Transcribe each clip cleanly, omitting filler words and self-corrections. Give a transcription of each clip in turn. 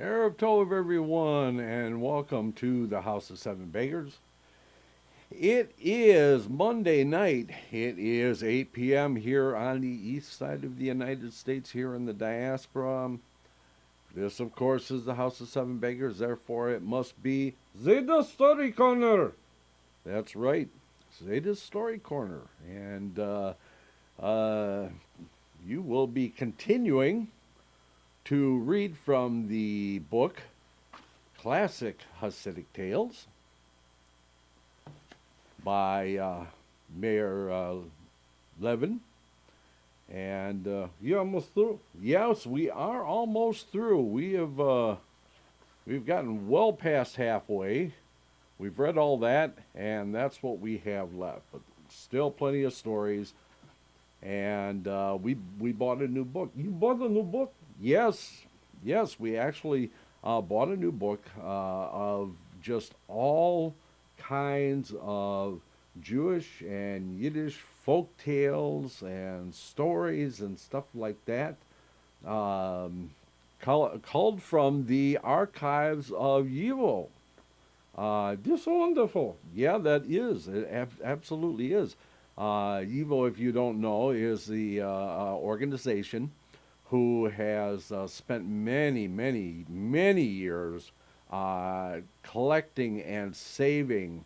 Erev Tov, everyone, and welcome to the House of Seven Beggars. It is Monday night. It is 8 p.m. here on the east side of the United States, here in the diaspora. This, of course, is the House of Seven Beggars, therefore it must be Zeyde Story Corner. That's right, Zeyde's Story Corner. And uh, you will be continuing to read from the book Classic Hasidic Tales by Mayor Levin. And you're almost through. Yes, we are almost through. We've gotten well past halfway. We've read all that, and that's what we have left. But still plenty of stories. And we bought a new book. You bought a new book? Yes, yes. We actually bought a new book of just all kinds of Jewish and Yiddish folk tales and stories and stuff like that, culled from the archives of Yivo. This is wonderful. Yeah, that is. It absolutely is. Yivo, if you don't know, is the organization who has spent many years collecting and saving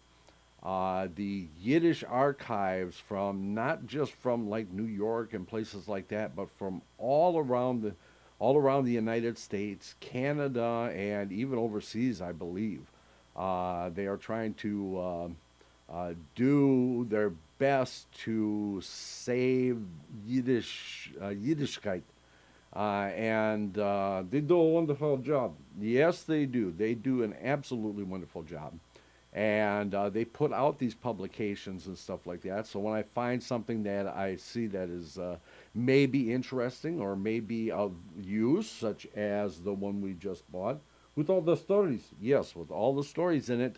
the Yiddish archives from not just from like New York and places like that, but from all around the United States, Canada, and even overseas, I believe. They are trying to do their best to save Yiddishkeit. And they do a wonderful job. Yes, they do. They do an absolutely wonderful job. And they put out these publications and stuff like that. So when I find something that I see that is maybe interesting or maybe of use, such as the one we just bought, with all the stories, yes, with all the stories in it,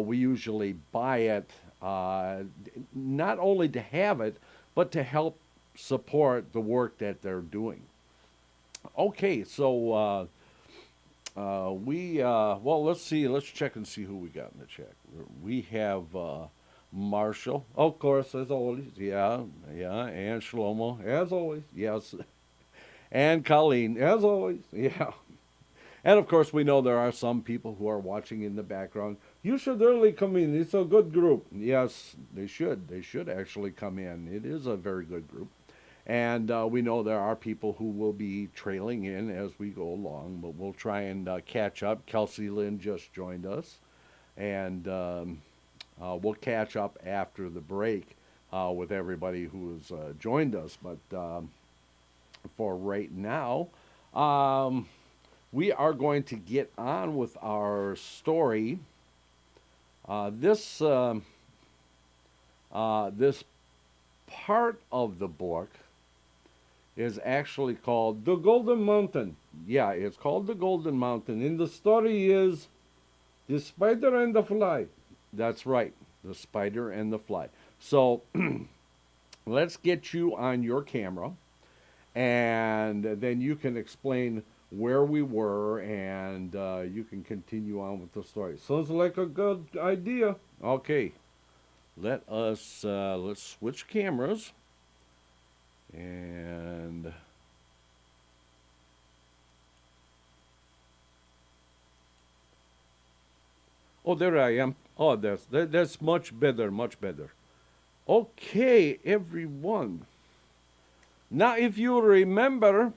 we usually buy it not only to have it, but to help support the work that they're doing. Okay, so well, let's see. Let's check and see who we got in the chat. We have Marshall, of course, as always. Yeah, yeah, and Shlomo, as always. Yes, and Colleen, as always. Yeah, and of course, we know there are some people who are watching in the background. You should really come in. It's a good group. Yes, they should. They should actually come in. It is a very good group. And we know there are people who will be trailing in as we go along, but we'll try and catch up. Kelsey Lynn just joined us, and we'll catch up after the break with everybody who has joined us. But for right now, we are going to get on with our story. This part of the book is actually called The Golden Mountain. Yeah, it's called The Golden Mountain. And the story is The Spider and the Fly. That's right, The Spider and the Fly. So let's get you on your camera, and then you can explain where we were, and you can continue on with the story. Sounds like a good idea. Okay, let's switch cameras. And oh, there I am. Oh, that's much better, much better. Okay, everyone. Now, if you remember,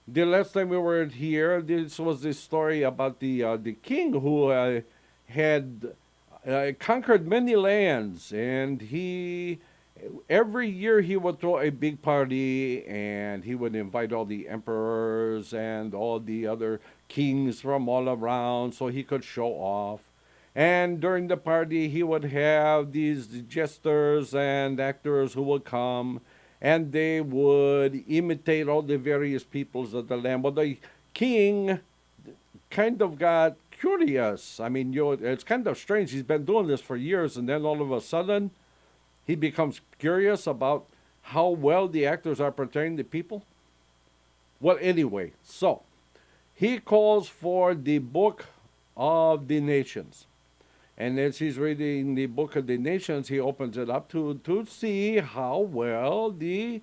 the last time we were here, this was the story about the king who had conquered many lands, and he every year he would throw a big party, and he would invite all the emperors and all the other kings from all around so he could show off. And during the party, he would have these jesters and actors who would come, and they would imitate all the various peoples of the land. But the king kind of got curious. I mean, it's kind of strange. He's been doing this for years, and then all of a sudden, he becomes curious about how well the actors are portraying the people. Well, anyway, so he calls for the book of the nations. And as he's reading the book of the nations, he opens it up to see how well the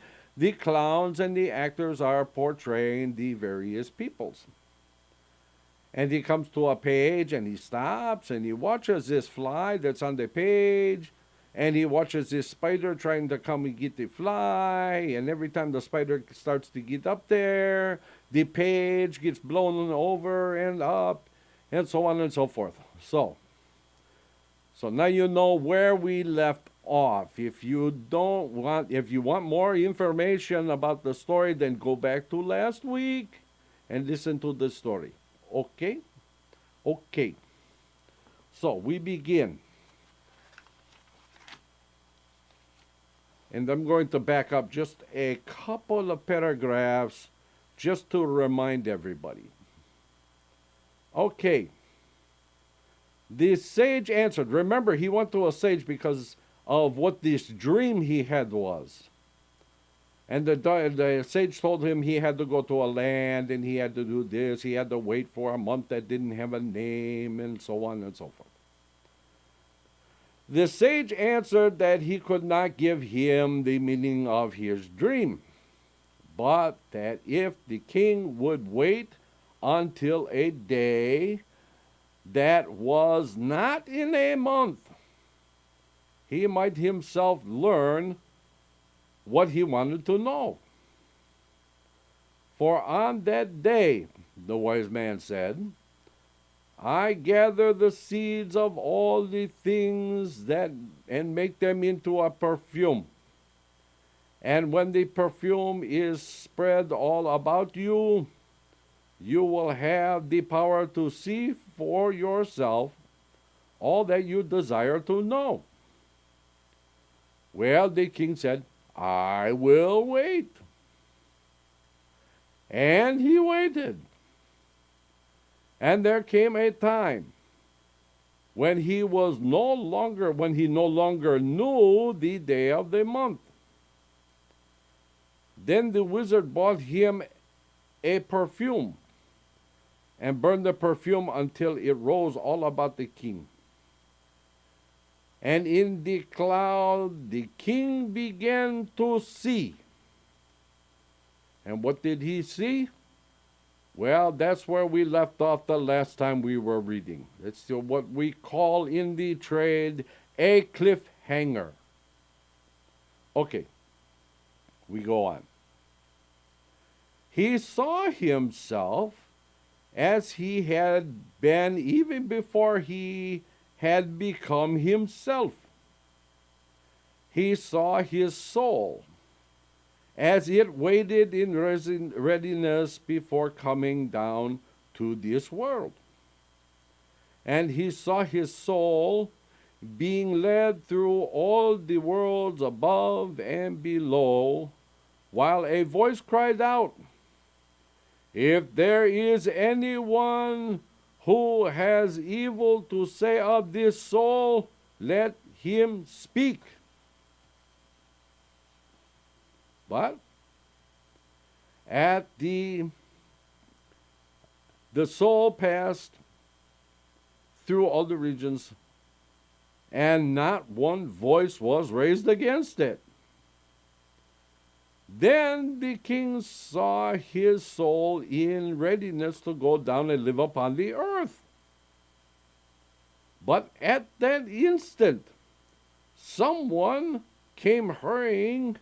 clowns and the actors are portraying the various peoples. And he comes to a page and he stops and he watches this fly that's on the page, and he watches this spider trying to come and get the fly, and every time the spider starts to get up there, the page gets blown over and up, and so on and so forth. So now you know where we left off. If you want more information about the story, then go back to last week and listen to the story. Okay? Okay. So we begin. And I'm going to back up just a couple of paragraphs just to remind everybody. Okay. The sage answered. Remember, he went to a sage because of what this dream he had was. And the sage told him he had to go to a land and he had to do this. He had to wait for a month that didn't have a name, and so on and so forth. The sage answered that he could not give him the meaning of his dream, but that if the king would wait until a day that was not in a month, he might himself learn what he wanted to know. For on that day, the wise man said, I gather the seeds of all the things and make them into a perfume. And when the perfume is spread all about you, you will have the power to see for yourself all that you desire to know. Well, the king said, I will wait. And he waited. And there came a time when he no longer knew the day of the month. Then the wizard bought him a perfume and burned the perfume until it rose all about the king. And in the cloud the king began to see. And what did he see? Well, that's where we left off the last time we were reading. It's what we call in the trade a cliffhanger. Okay, we go on. He saw himself as he had been even before he had become himself. He saw his soul as it waited in readiness before coming down to this world. And he saw his soul being led through all the worlds above and below, while a voice cried out, If there is anyone who has evil to say of this soul, let him speak. But at the soul passed through all the regions, and not one voice was raised against it. Then the king saw his soul in readiness to go down and live upon the earth. But at that instant, someone came hurrying,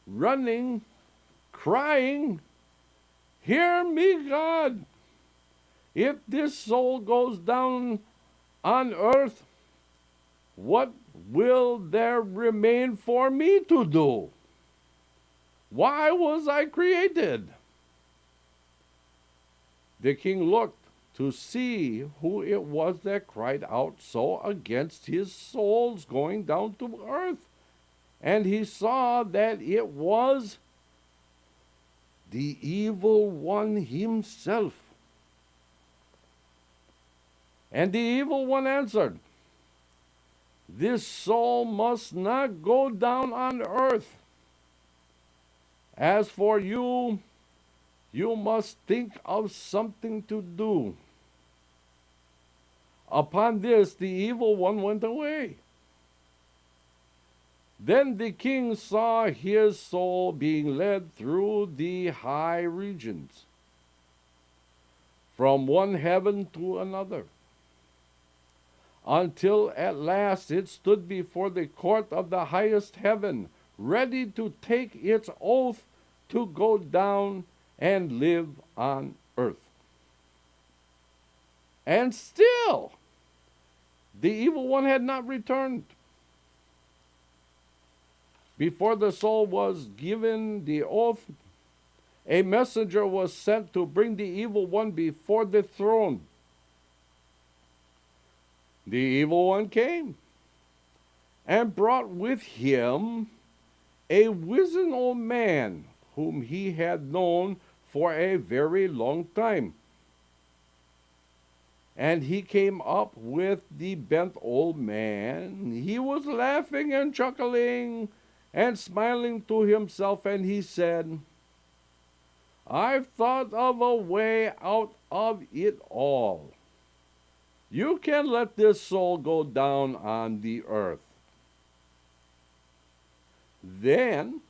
running, crying, Hear me, God! If this soul goes down on earth, what will there remain for me to do? Why was I created? The king looked to see who it was that cried out so against his soul's going down to earth. And he saw that it was the evil one himself. And the evil one answered, This soul must not go down on earth. As for you, You must think of something to do. Upon this, the evil one went away. Then the king saw his soul being led through the high regions, from one heaven to another, until at last it stood before the court of the highest heaven, ready to take its oath to go down and live on earth. And still, the evil one had not returned. Before the soul was given the oath, a messenger was sent to bring the evil one before the throne. The evil one came and brought with him a wizened old man whom he had known for a very long time. And he came up with the bent old man. He was laughing and chuckling and smiling to himself, and he said, "I've thought of a way out of it all. You can let this soul go down on the earth." Then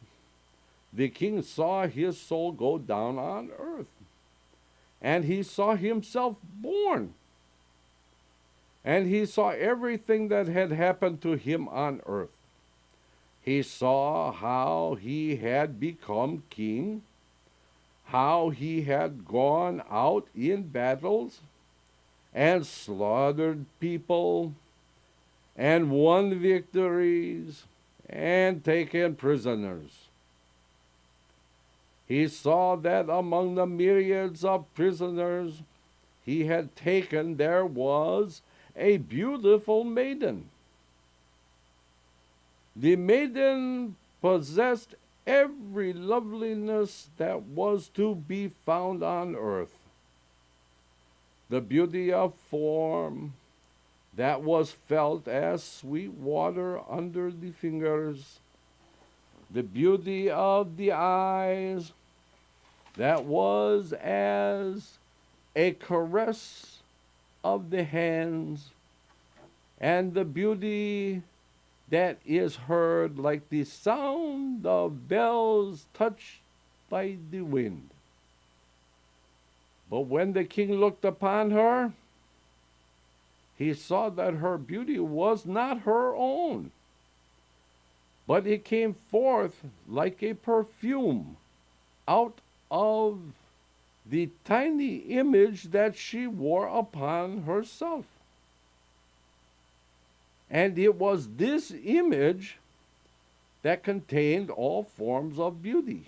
the king saw his soul go down on earth, and he saw himself born, and he saw everything that had happened to him on earth. He saw how he had become king, how he had gone out in battles and slaughtered people and won victories and taken prisoners. He saw that among the myriads of prisoners he had taken there was a beautiful maiden. The maiden possessed every loveliness that was to be found on earth. The beauty of form that was felt as sweet water under the fingers, the beauty of the eyes that was as a caress of the hands, and the beauty that is heard like the sound of bells touched by the wind. But when the king looked upon her, he saw that her beauty was not her own, but it came forth like a perfume out of the tiny image that she wore upon herself. And it was this image that contained all forms of beauty.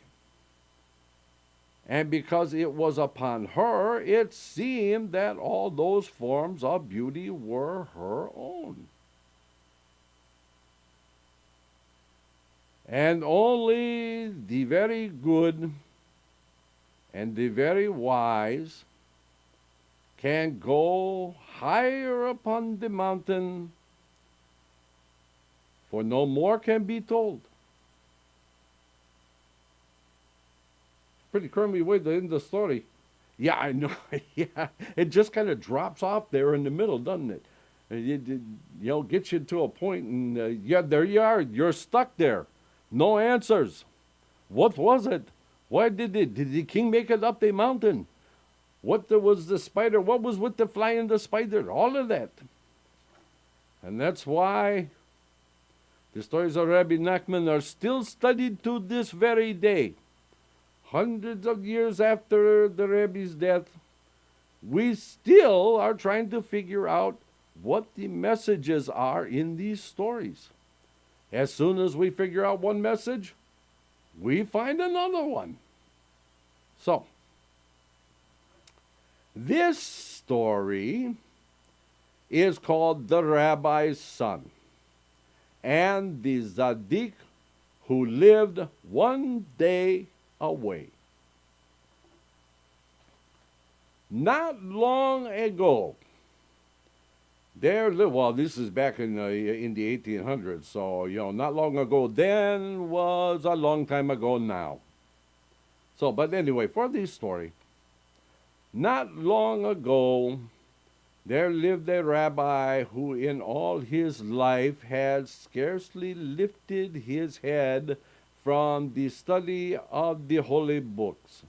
And because it was upon her, it seemed that all those forms of beauty were her own. And only the very good and the very wise can go higher upon the mountain, for no more can be told. Pretty crummy way to end the story. Yeah, I know. Yeah, it just kind of drops off there in the middle, doesn't it? It gets you to a point, and yeah, there you are. You're stuck there. No answers. What was it? Why did the king make it up the mountain? What was the spider? What was with the fly and the spider? All of that. And that's why the stories of Rabbi Nachman are still studied to this very day. Hundreds of years after the Rebbe's death, we still are trying to figure out what the messages are in these stories. As soon as we figure out one message, we find another one. So, this story is called The Rabbi's Son and the Tzaddik who lived one day away. Not long ago, this is back in the 1800s, so, not long ago then was a long time ago now. So, but anyway, for this story, not long ago, there lived a rabbi who in all his life had scarcely lifted his head from the study of the holy books,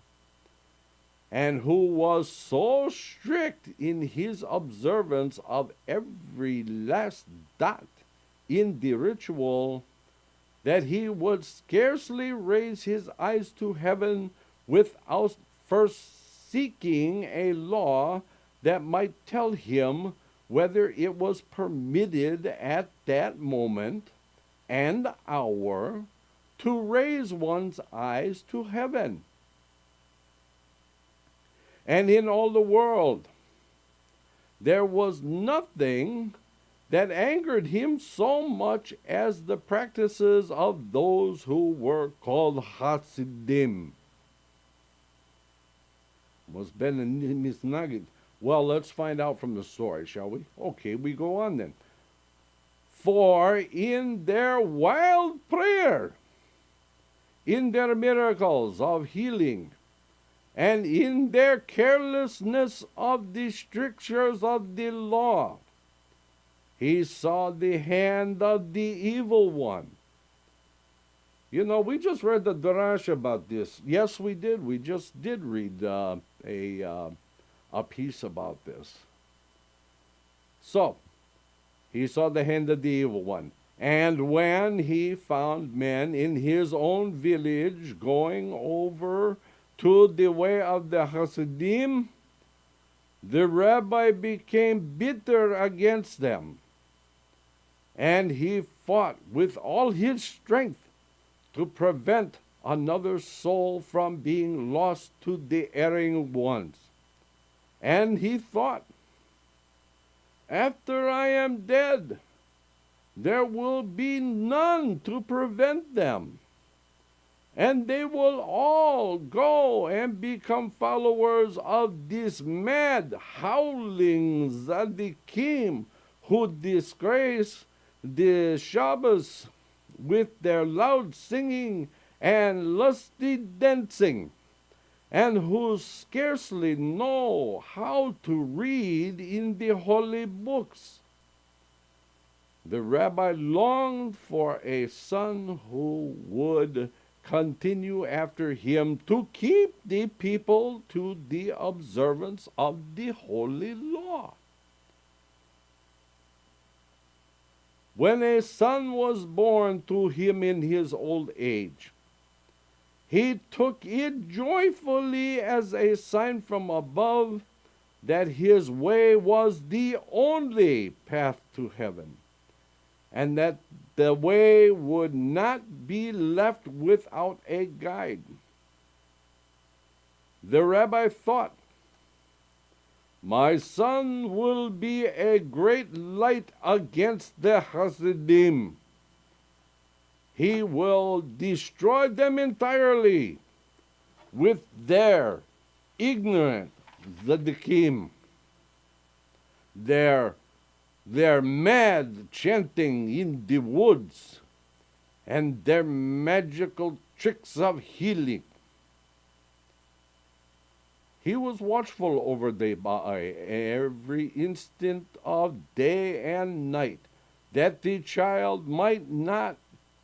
and who was so strict in his observance of every last dot in the ritual that he would scarcely raise his eyes to heaven without first seeking a law that might tell him whether it was permitted at that moment and hour to raise one's eyes to heaven. And in all the world, there was nothing that angered him so much as the practices of those who were called Chassidim. Was Ben Misnagid. Well, let's find out from the story, shall we? Okay, we go on then. For in their wild prayer, in their miracles of healing, and in their carelessness of the strictures of the law, he saw the hand of the evil one. You know, we just read the Darash about this. Yes, we did. We just did read a piece about this. So, he saw the hand of the evil one. And when he found men in his own village going over to the way of the Hasidim, the rabbi became bitter against them. And he fought with all his strength to prevent another soul from being lost to the erring ones. And he thought, after I am dead, there will be none to prevent them, and they will all go and become followers of these mad howling tzaddikim who disgrace the Shabbos with their loud singing and lusty dancing, and who scarcely know how to read in the holy books. The rabbi longed for a son who would continue after him to keep the people to the observance of the holy law. When a son was born to him in his old age, he took it joyfully as a sign from above that his way was the only path to heaven, and that the way would not be left without a guide. The rabbi thought, my son will be a great light against the Hasidim. He will destroy them entirely with their ignorant tzaddikim, their mad chanting in the woods, and their magical tricks of healing. He was watchful over the Ba'i every instant of day and night, that the child might not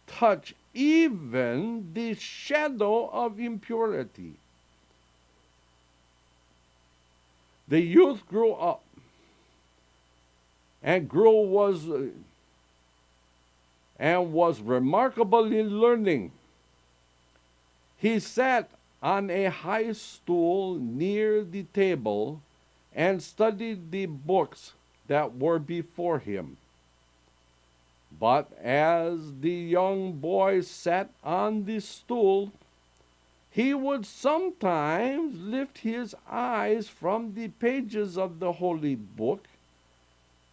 touch even the shadow of impurity. The youth grew up and was remarkable in learning. He sat on a high stool near the table and studied the books that were before him. But as the young boy sat on the stool, he would sometimes lift his eyes from the pages of the holy book,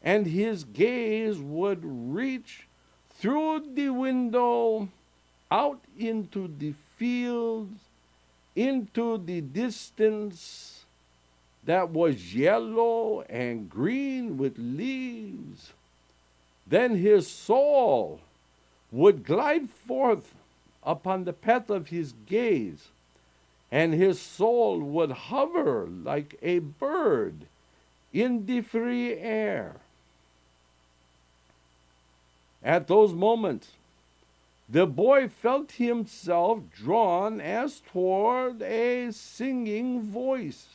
and his gaze would reach through the window out into the fields, into the distance that was yellow and green with leaves. Then his soul would glide forth upon the path of his gaze, and his soul would hover like a bird in the free air. At those moments, the boy felt himself drawn as toward a singing voice,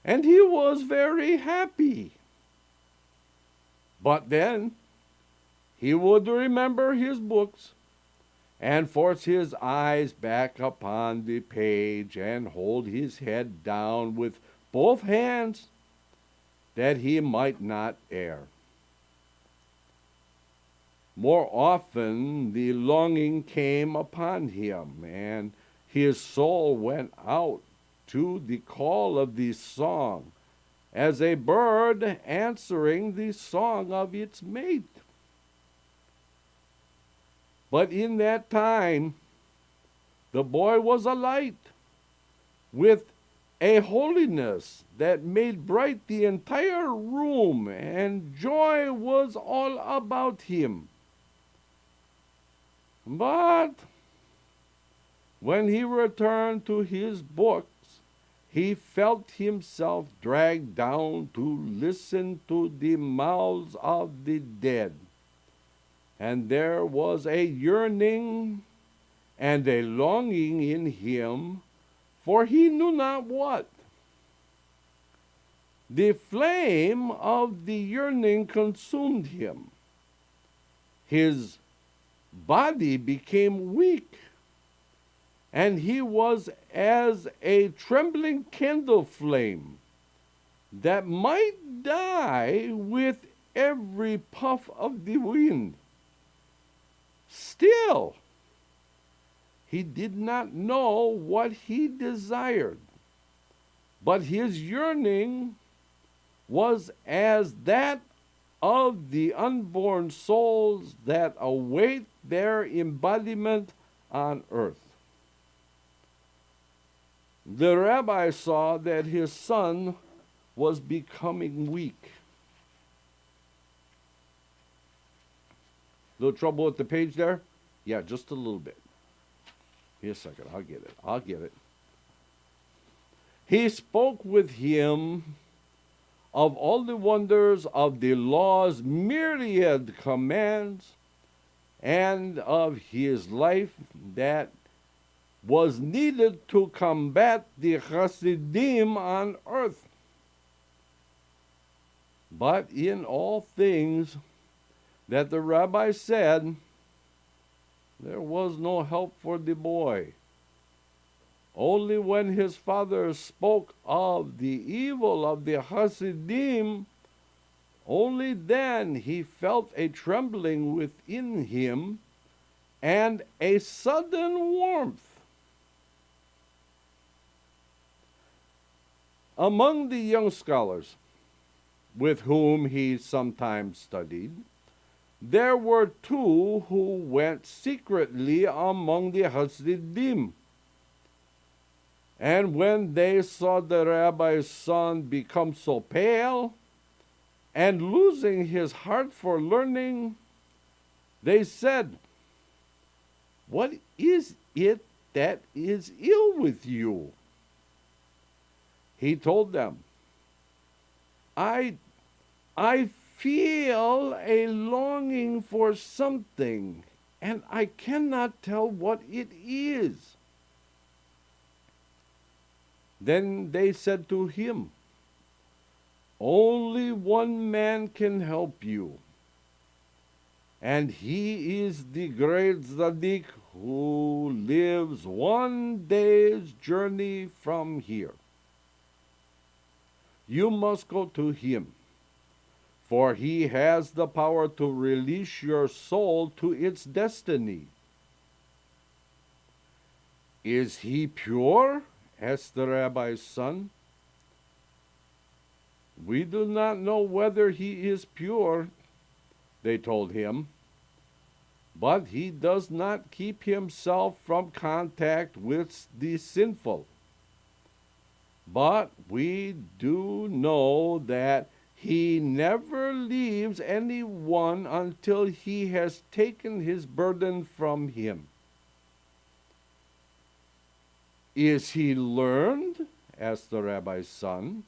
and he was very happy. But then he would remember his books and force his eyes back upon the page and hold his head down with both hands that he might not err. More often the longing came upon him, and his soul went out to the call of the song, as a bird answering the song of its mate. But in that time, the boy was a light with a holiness that made bright the entire room, and joy was all about him. But when he returned to his books, he felt himself dragged down to listen to the mouths of the dead. And there was a yearning and a longing in him for he knew not what. The flame of the yearning consumed him. His body became weak, and he was as a trembling candle flame that might die with every puff of the wind. Still, he did not know what he desired, but his yearning was as that of the unborn souls that await their embodiment on earth. The rabbi saw that his son was becoming weak. Little trouble with the page there? Yeah, just a little bit. Here a second, I'll get it. He spoke with him of all the wonders of the law's myriad commands and of his life that was needed to combat the Chassidim on earth. But in all things that the rabbi said, there was no help for the boy. Only when his father spoke of the evil of the Chassidim, only then he felt a trembling within him and a sudden warmth. Among the young scholars with whom he sometimes studied, there were two who went secretly among the Chassidim. And when they saw the rabbi's son become so pale and losing his heart for learning, they said, "What is it that is ill with you?" He told them, I feel a longing for something, and I cannot tell what it is. Then they said to him, "Only one man can help you, and he is the great Tzaddik who lives 1 day's journey from here. You must go to him, for he has the power to release your soul to its destiny." "Is he pure?" asked the rabbi's son. "We do not know whether he is pure," they told him, "but he does not keep himself from contact with the sinful. But we do know that he never leaves anyone until he has taken his burden from him." Is he learned? Asked the rabbi's son.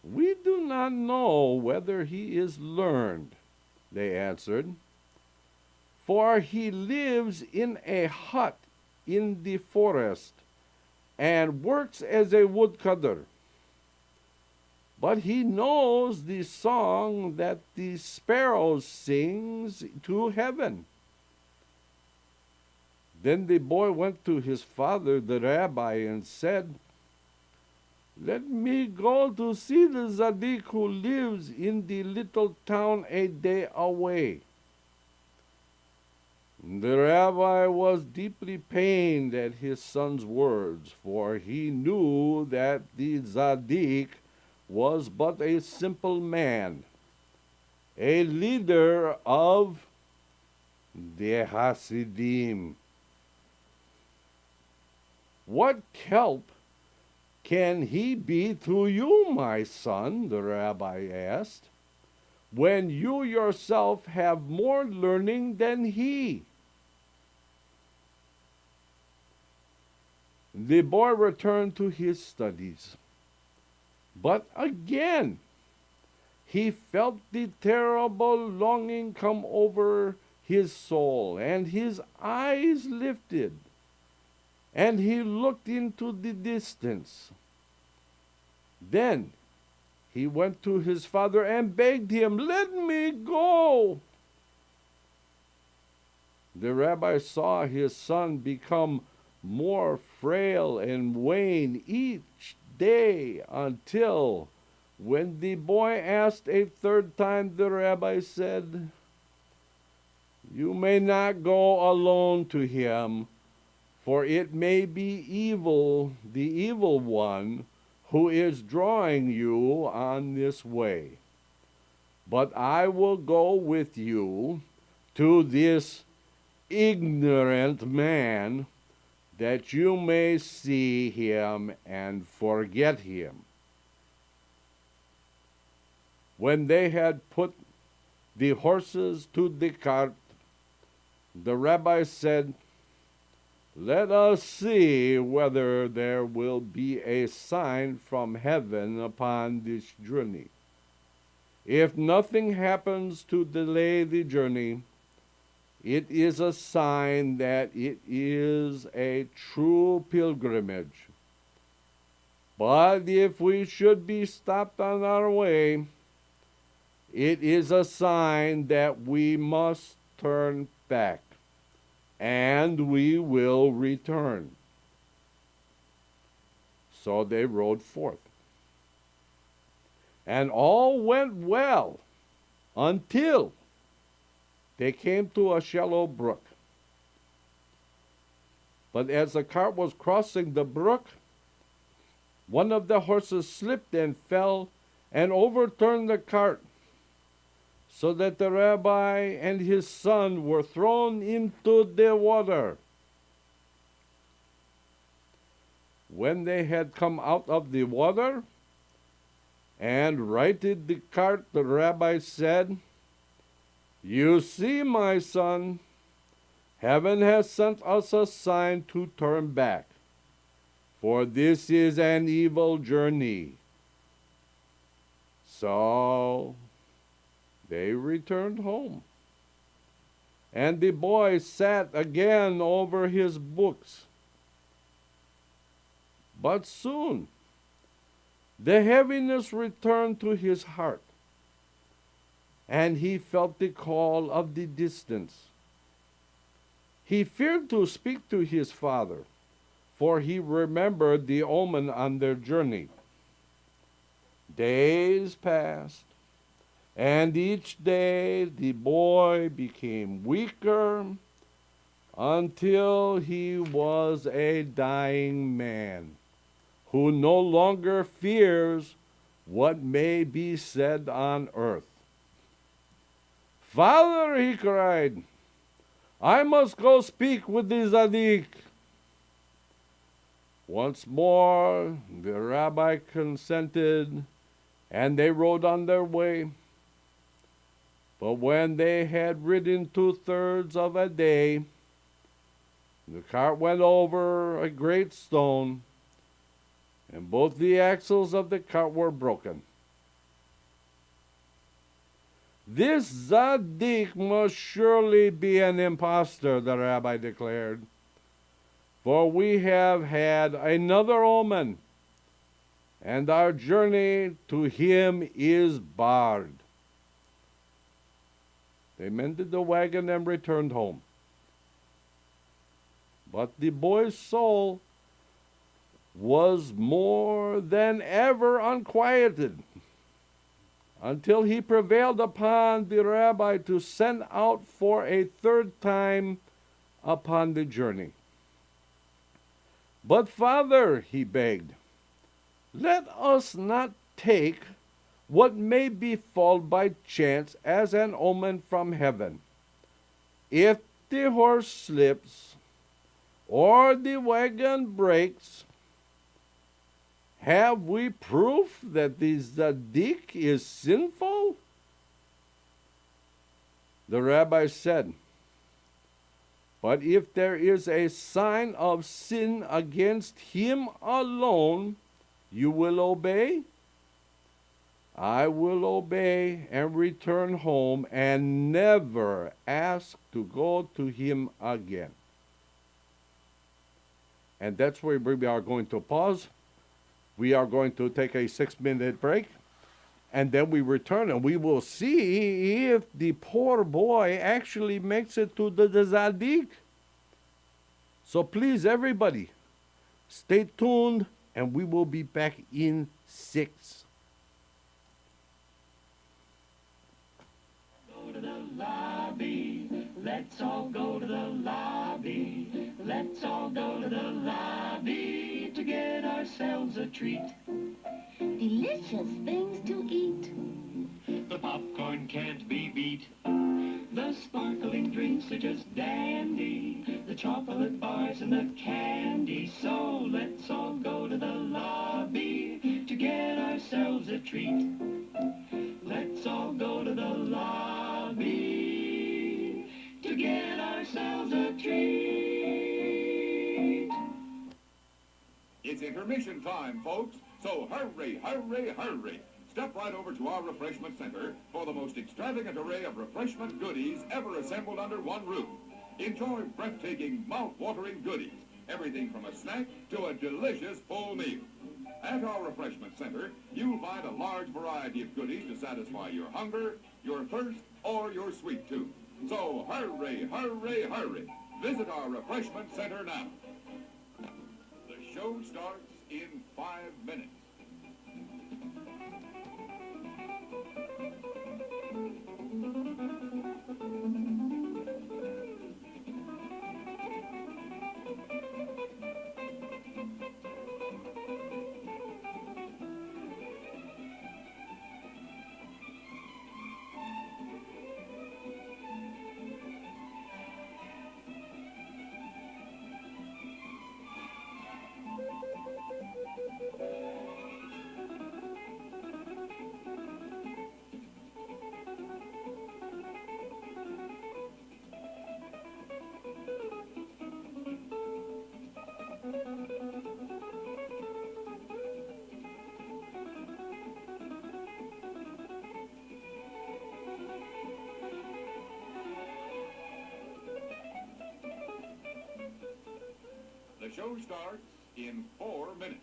We do not know whether he is learned, they answered, for he lives in a hut in the forest and works as a woodcutter. But he knows the song that the sparrow sings to heaven. Then the boy went to his father, the rabbi, and said, Let me go to see the tzaddik who lives in the little town a day away. The rabbi was deeply pained at his son's words, for he knew that the tzaddik was but a simple man, a leader of the Hasidim. What help can he be to you, my son? The rabbi asked, when you yourself have more learning than he. The boy returned to his studies, but again he felt the terrible longing come over his soul, and his eyes lifted, and he looked into the distance. Then he went to his father and begged him, Let me go. The rabbi saw his son become more frail and wane each day until, when the boy asked a third time, the rabbi said, You may not go alone to him, for it may be evil, the evil one, who is drawing you on this way. But I will go with you to this ignorant man, that you may see him and forget him. When they had put the horses to the cart, the rabbi said, Let us see whether there will be a sign from heaven upon this journey. If nothing happens to delay the journey, it is a sign that it is a true pilgrimage. But if we should be stopped on our way, it is a sign that we must turn back, and we will return. So they rode forth. And all went well until they came to a shallow brook. But as the cart was crossing the brook, one of the horses slipped and fell and overturned the cart, so that the rabbi and his son were thrown into the water. When they had come out of the water and righted the cart, the rabbi said, You see, my son, heaven has sent us a sign to turn back, for this is an evil journey. So they returned home, and the boy sat again over his books. But soon the heaviness returned to his heart, and he felt the call of the distance. He feared to speak to his father, for he remembered the omen on their journey. Days passed, and each day the boy became weaker until he was a dying man who no longer fears what may be said on earth. Father, he cried, I must go speak with the tzaddik. Once more the rabbi consented, and they rode on their way. But when they had ridden 2/3 of a day, The cart went over a great stone, and both the axles of the cart were broken. This Zadik must surely be an impostor, the rabbi declared, for we have had another omen, and our journey to him is barred. They mended the wagon and returned home. But the boy's soul was more than ever unquieted until he prevailed upon the rabbi to send out for a third time upon the journey. But Father, he begged, let us not take what may befall by chance as an omen from heaven. If the horse slips or the wagon breaks, have we proof that the Zadik is sinful? The rabbi said, but if there is a sign of sin against him alone, you will obey? I will obey and return home and never ask to go to him again. And that's where we are going to pause. We are going to take a 6-minute break, and then we return, and we will see if the poor boy actually makes it to the Zadik. So please, everybody, stay tuned, and we will be back in 6. Go to the lobby. Let's all go to the lobby. Let's all go to the lobby to get ourselves a treat. Delicious things to eat. The popcorn can't be beat. The sparkling drinks are just dandy. The chocolate bars and the candy. So let's all go to the lobby to get ourselves a treat. Let's all go to the lobby to get ourselves a treat. It's intermission time, folks, so hurry, hurry, hurry. Step right over to our refreshment center for the most extravagant array of refreshment goodies ever assembled under one roof. Enjoy breathtaking, mouth-watering goodies, everything from a snack to a delicious full meal. At our refreshment center, you'll find a large variety of goodies to satisfy your hunger, your thirst, or your sweet tooth. So hurry, hurry, hurry. Visit our refreshment center now. The show starts in 5 minutes. The show starts in 4 minutes.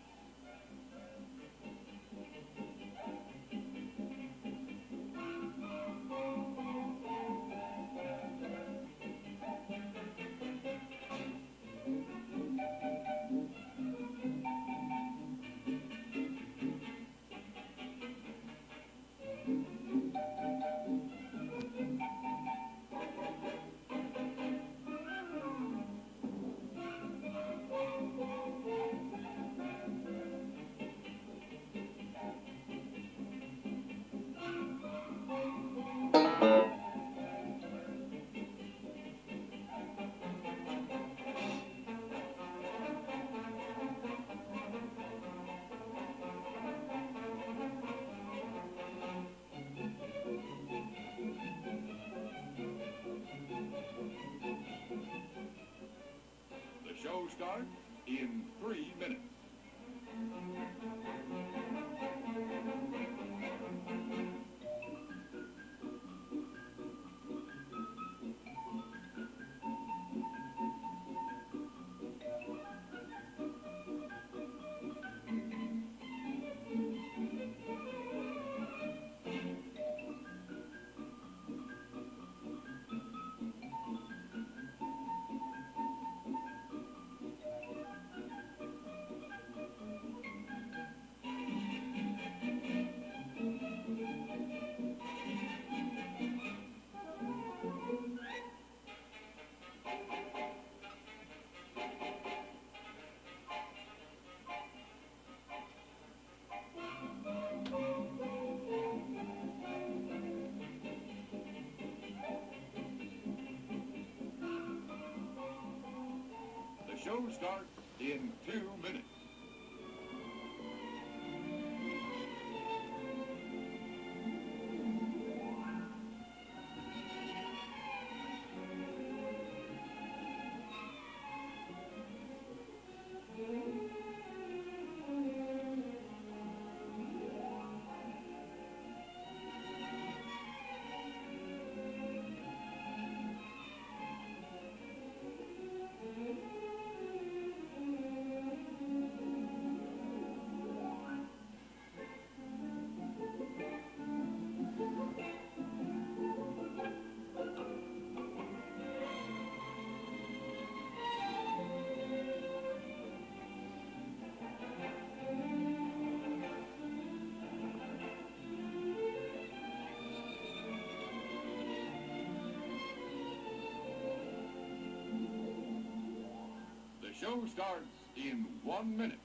starts in 3 minutes. The show starts in 2 minutes. The show starts in 1 minute.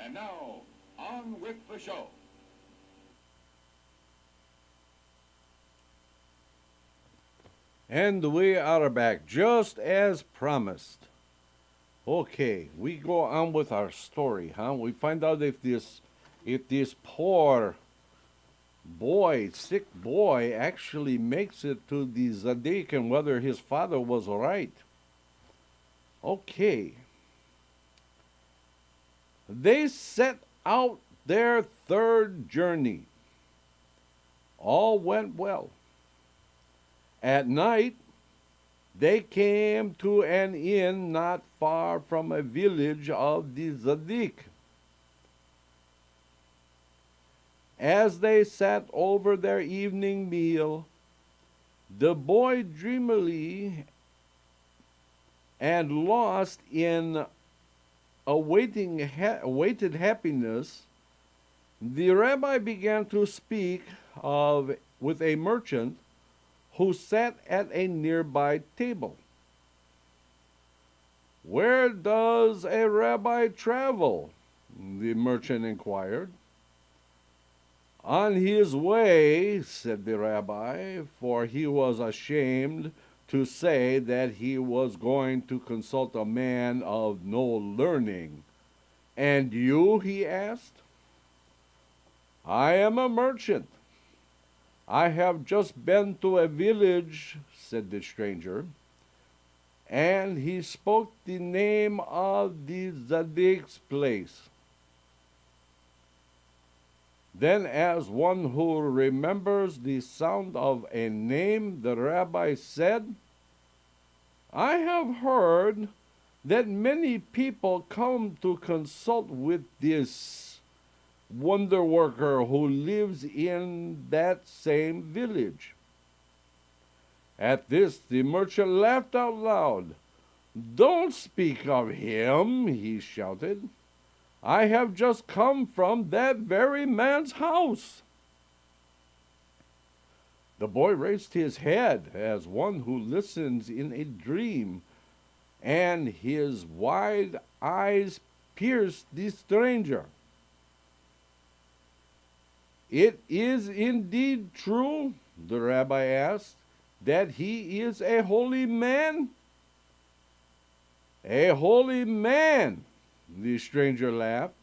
And now, on with the show. And we are back, just as promised. Okay, we go on with our story, huh? We find out if this poor boy, sick boy, actually makes it to the Zadik and whether his father was all right. Okay. They set out their third journey. All went well. At night, they came to an inn not far from a village of the Zadik. As they sat over their evening meal, the boy dreamily and lost in awaited happiness, the rabbi began to speak with a merchant who sat at a nearby table. "Where does a rabbi travel?" the merchant inquired. "On his way," said the rabbi, for he was ashamed to say that he was going to consult a man of no learning. "And you?" he asked. "I am a merchant. I have just been to a village," said the stranger, and he spoke the name of the Zadik's place. Then, as one who remembers the sound of a name, the rabbi said, "I have heard that many people come to consult with this wonder worker who lives in that same village. At this, the merchant laughed out loud. "Don't speak of him," he shouted. "I have just come from that very man's house." The boy raised his head as one who listens in a dream, and his wide eyes pierced the stranger. "It is indeed true," the rabbi asked, "that he is a holy man?" "A holy man," the stranger laughed.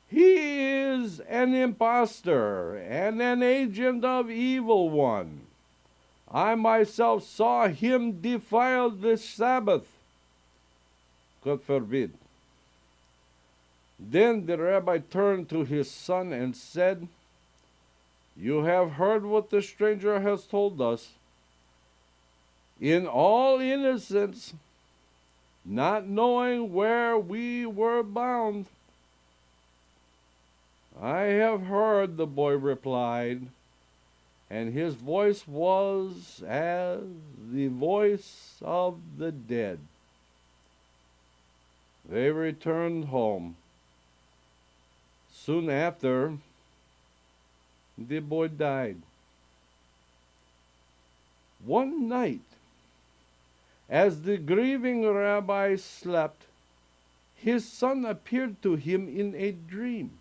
"He is an impostor and an agent of evil one. I myself saw him defile the Sabbath." God forbid. Then the rabbi turned to his son and said, "You have heard what the stranger has told us. In all innocence, not knowing where we were bound." "I have heard," the boy replied, and his voice was as the voice of the dead. They returned home. Soon after, the boy died. One night, as the grieving rabbi slept, his son appeared to him in a dream.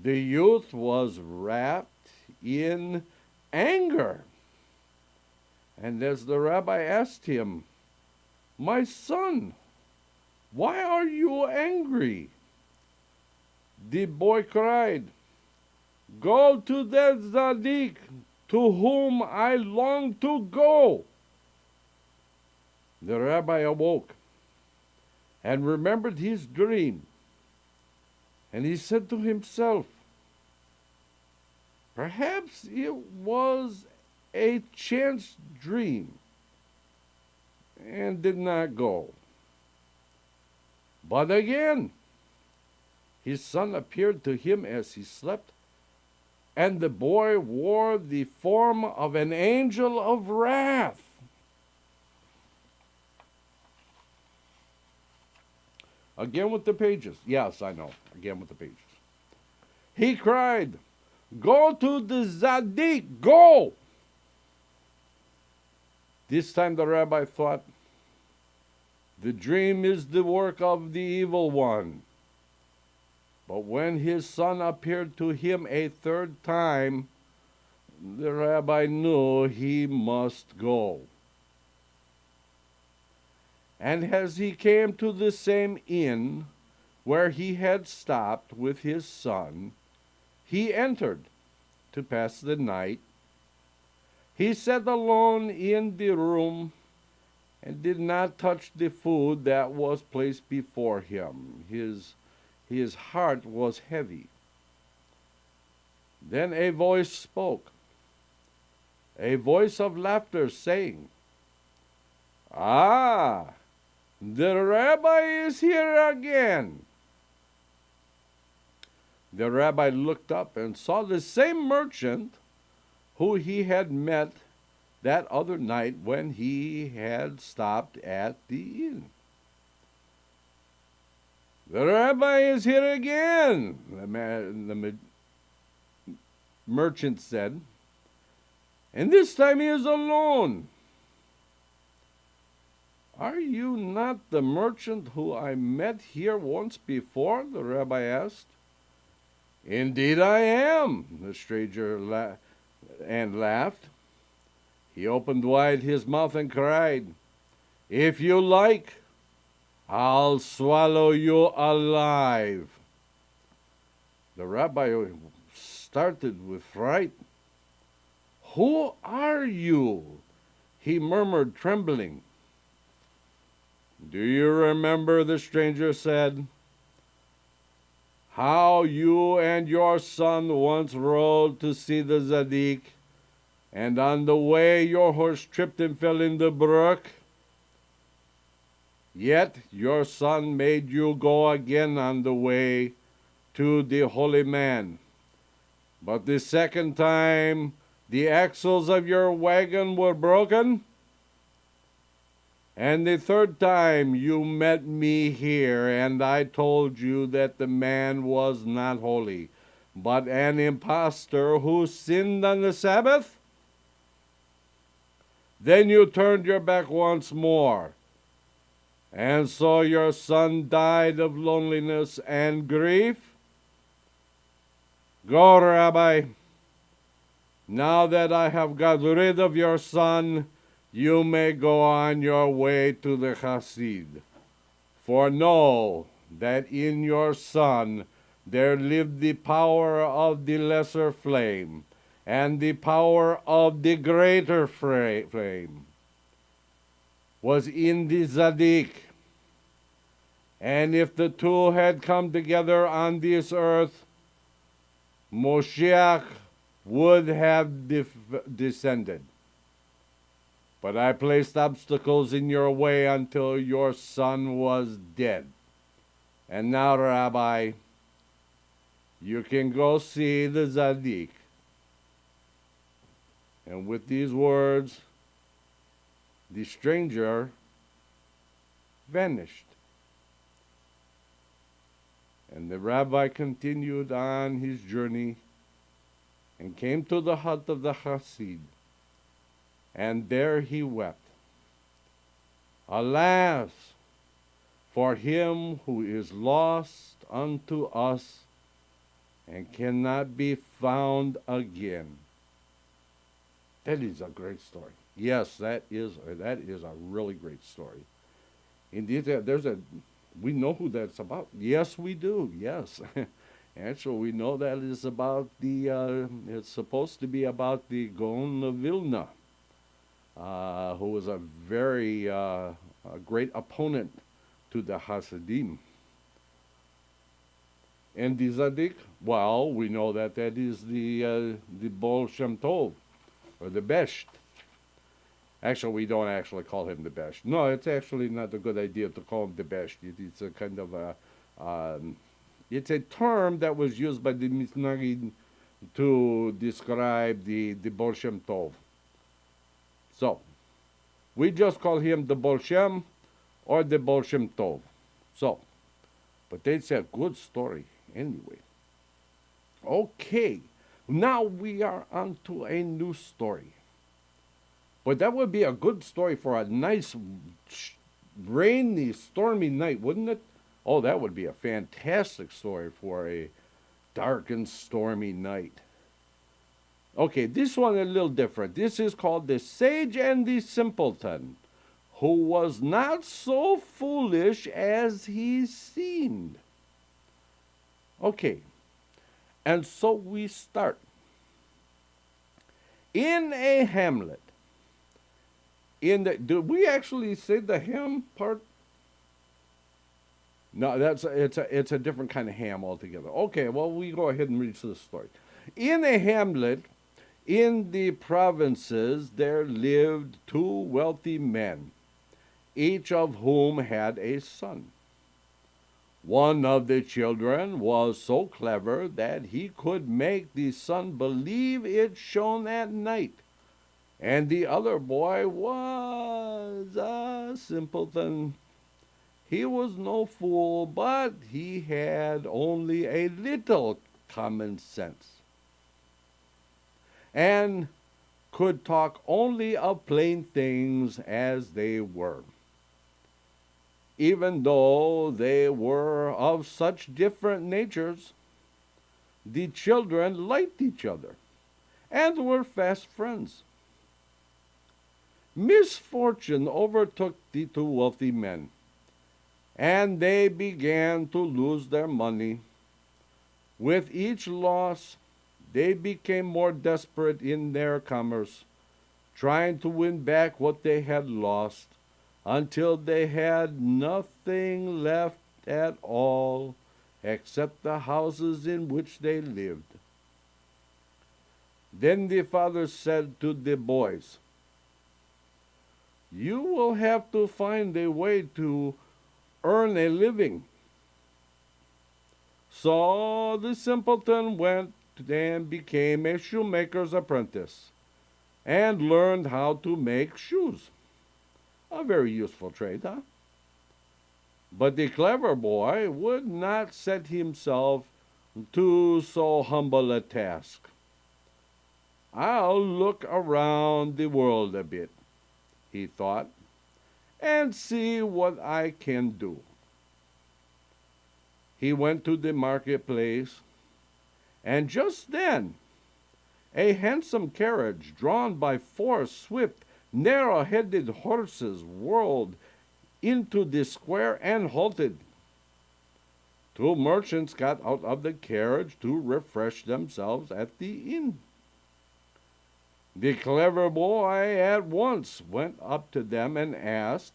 The youth was wrapped in anger. And as the rabbi asked him, "My son, why are you angry?" the boy cried, "Go to that tzaddik to whom I long to go." The rabbi awoke and remembered his dream. And he said to himself, "Perhaps it was a chance dream," and did not go. But again, his son appeared to him as he slept, and the boy wore the form of an angel of wrath. Again with the pages. Yes, I know. Again with the pages. He cried, "Go to the tzaddik, go!" This time the rabbi thought, the dream is the work of the evil one. But when his son appeared to him a third time, the rabbi knew he must go. And as he came to the same inn where he had stopped with his son, he entered to pass the night. He sat alone in the room and did not touch the food that was placed before him. His heart was heavy. Then a voice spoke, a voice of laughter, saying, "Ah, the rabbi is here again." The rabbi looked up and saw the same merchant who he had met that other night when he had stopped at the inn. "The rabbi is here again," the merchant said, "and this time he is alone." "Are you not the merchant who I met here once before?" the rabbi asked. "Indeed I am," the stranger laughed. He opened wide his mouth and cried, "If you like, I'll swallow you alive." The rabbi started with fright. "Who are you?" he murmured, trembling. "Do you remember," the stranger said, "how you and your son once rode to see the tzaddik, and on the way your horse tripped and fell in the brook? Yet your son made you go again on the way to the holy man. But the second time the axles of your wagon were broken, and the third time you met me here, and I told you that the man was not holy, but an impostor who sinned on the Sabbath. Then you turned your back once more, and so your son died of loneliness and grief. Go, Rabbi. Now that I have got rid of your son, you may go on your way to the Chassid. For know that in your son there lived the power of the lesser flame, and the power of the greater flame was in the Tzaddik. And if the two had come together on this earth, Moshiach would have descended. But I placed obstacles in your way until your son was dead. And now, Rabbi, you can go see the Tzaddik. And with these words, the stranger vanished. And the rabbi continued on his journey and came to the hut of the Chassid. And there he wept. Alas, for him who is lost unto us and cannot be found again. That is a great story. Yes, that is a really great story. Indeed, we know who that's about. Yes, we do. Yes. Actually, we know that is about it's supposed to be about the Gaon of Vilna, who was a very a great opponent to the Hasidim. And the Tzaddik, well, we know that is the Baal Shem Tov, or the Besht. Actually, we don't actually call him the Besht. No, it's actually not a good idea to call him the Besht. It's a kind of it's a term that was used by the Misnagid to describe the Baal Shem Tov. So, we just call him the Baal Shem or the Baal Shem Tov. So, but it's a good story anyway. Okay, now we are on to a new story. But that would be a good story for a nice, rainy, stormy night, wouldn't it? Oh, that would be a fantastic story for a dark and stormy night. Okay, this one is a little different. This is called The Sage and the Simpleton, who was not so foolish as he seemed. Okay, and so we start. In a hamlet, do we actually say the ham part? No, it's a different kind of ham altogether. Okay, well, we go ahead and read the story. In a hamlet in the provinces there lived two wealthy men, each of whom had a son. One of the children was so clever that he could make the son believe it shone at night, and the other boy was a simpleton. He was no fool, but he had only a little common sense, and could talk only of plain things as they were. Even though they were of such different natures, the children liked each other and were fast friends. Misfortune overtook the two wealthy men, and they began to lose their money. With each loss, they became more desperate in their commerce, trying to win back what they had lost, until they had nothing left at all except the houses in which they lived. Then the father said to the boys, "You will have to find a way to earn a living. So the simpleton went and became a shoemaker's apprentice and learned how to make shoes. A very useful trade, huh? But the clever boy would not set himself to so humble a task. I'll look around the world a bit, he thought, and see what I can do. He went to the marketplace, and just then a handsome carriage drawn by four swift, narrow-headed horses whirled into the square and halted. Two merchants got out of the carriage to refresh themselves at the inn. The clever boy at once went up to them and asked,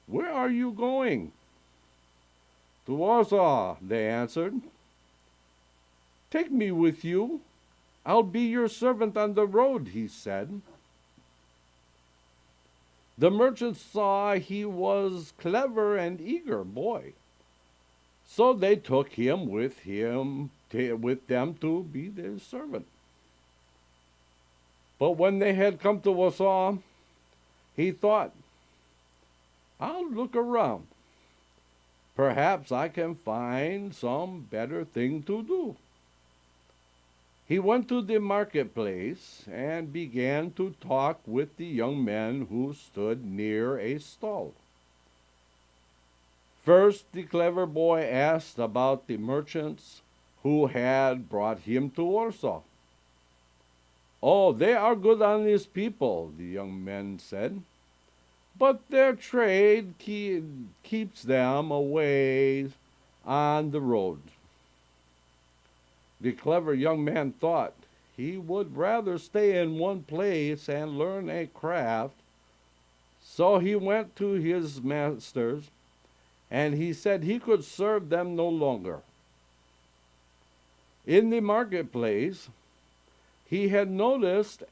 "Where are you going?" "To Warsaw," they answered. "Take me with you. I'll be your servant on the road," he said. The merchant saw he was clever and eager boy, so they took him with them to be their servant. But when they had come to Warsaw, he thought, "I'll look around. Perhaps I can find some better thing to do." He went to the marketplace and began to talk with the young men who stood near a stall. First, the clever boy asked about the merchants who had brought him to Warsaw. "Oh, they are good, honest people," the young men said, "but their trade keeps them away on the road." The clever young man thought he would rather stay in one place and learn a craft, so he went to his masters, and he said he could serve them no longer. In the marketplace, he had noticed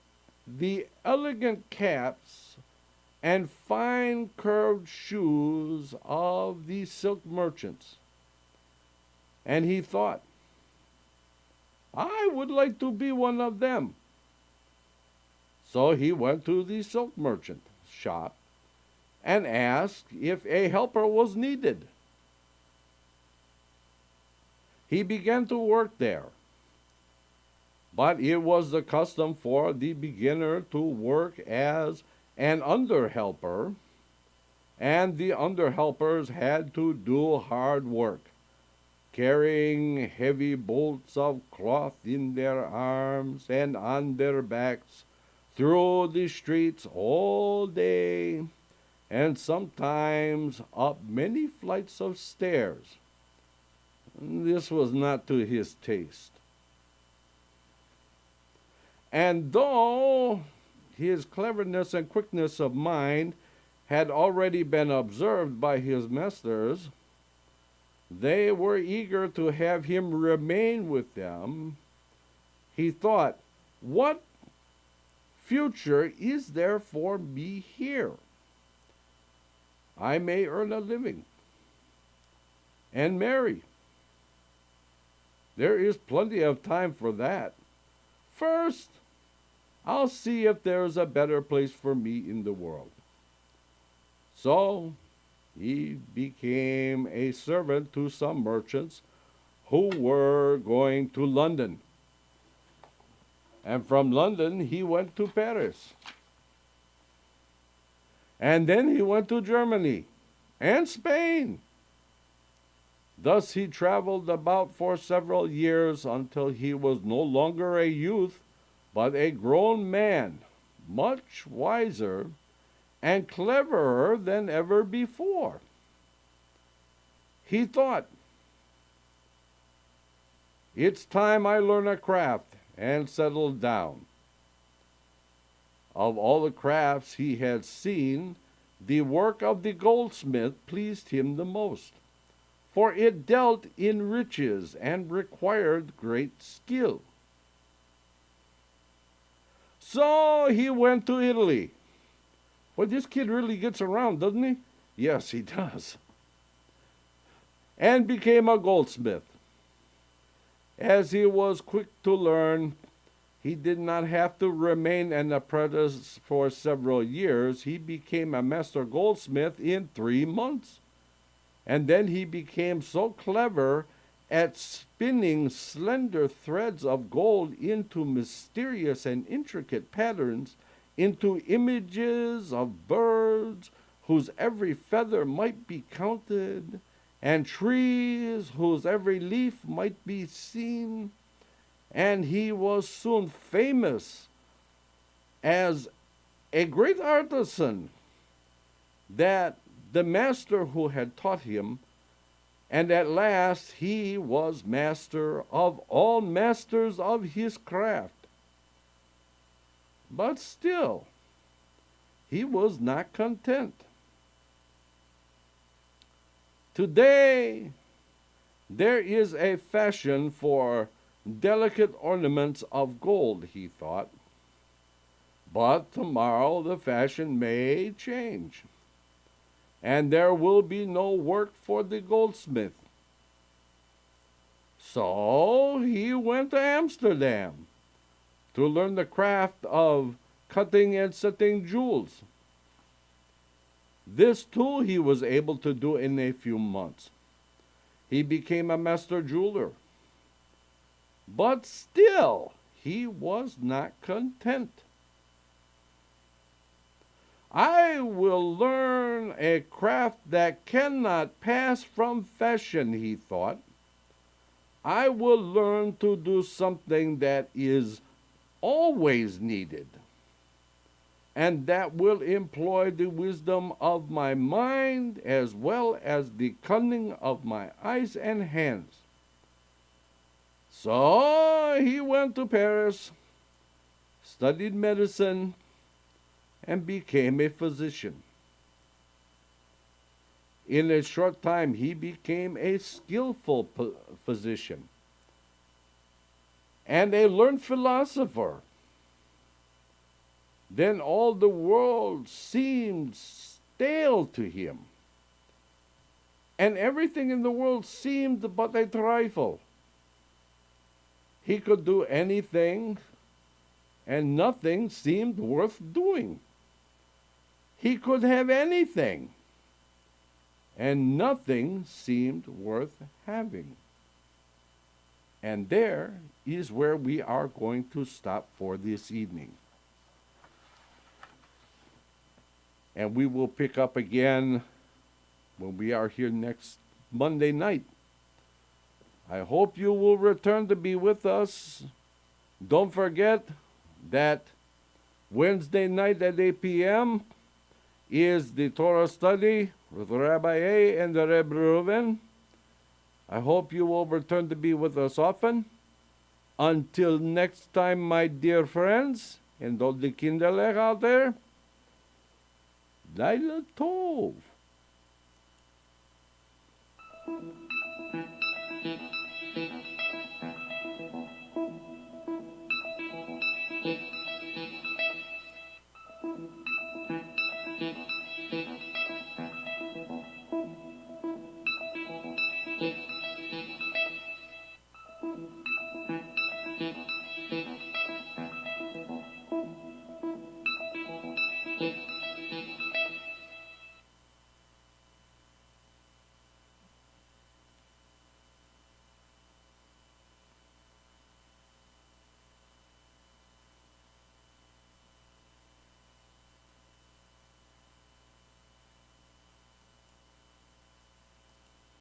the elegant caps and fine curved shoes of the silk merchants, and he thought, "I would like to be one of them." So he went to the silk merchant shop and asked if a helper was needed. He began to work there, but it was the custom for the beginner to work as an under-helper, and the under-helpers had to do hard work, carrying heavy bolts of cloth in their arms and on their backs through the streets all day, and sometimes up many flights of stairs. This was not to his taste. And though his cleverness and quickness of mind had already been observed by his masters, they were eager to have him remain with them. He thought, "What future is there for me here? I may earn a living and marry. There is plenty of time for that. First, I'll see if there's a better place for me in the world." So he became a servant to some merchants who were going to London. And from London he went to Paris. And then he went to Germany and Spain. Thus he traveled about for several years until he was no longer a youth, but a grown man, much wiser and cleverer than ever before. He thought, "It's time I learn a craft and settle down." Of all the crafts he had seen, the work of the goldsmith pleased him the most, for it dealt in riches and required great skill. So he went to Italy. Well, this kid really gets around, doesn't he? Yes, he does. and became a goldsmith. As he was quick to learn, he did not have to remain an apprentice for several years. He became a master goldsmith in 3 months. And then he became so clever at spinning slender threads of gold into mysterious and intricate patterns, into images of birds whose every feather might be counted, and trees whose every leaf might be seen. And he was soon famous as a great artisan that the master who had taught him, and at last he was master of all masters of his craft. But still, he was not content. Today, there is a fashion for delicate ornaments of gold, he thought. But tomorrow the fashion may change, and there will be no work for the goldsmith. So he went to Amsterdam to learn the craft of cutting and setting jewels. This too he was able to do in a few months. He became a master jeweler. But still, he was not content. I will learn a craft that cannot pass from fashion, he thought. I will learn to do something that is always needed, and that will employ the wisdom of my mind as well as the cunning of my eyes and hands. So he went to Paris, studied medicine, and became a physician. In a short time, he became a skillful physician and a learned philosopher. Then all the world seemed stale to him, and everything in the world seemed but a trifle. He could do anything, and nothing seemed worth doing. He could have anything, and nothing seemed worth having. And there is where we are going to stop for this evening. And we will pick up again when we are here next Monday night. I hope you will return to be with us. Don't forget that Wednesday night at 8 p.m. is the Torah study with Rabbi A and the Reb Reuven. I hope you will return to be with us often. Until next time, my dear friends, and all the kinderlech out there, Laila Tov.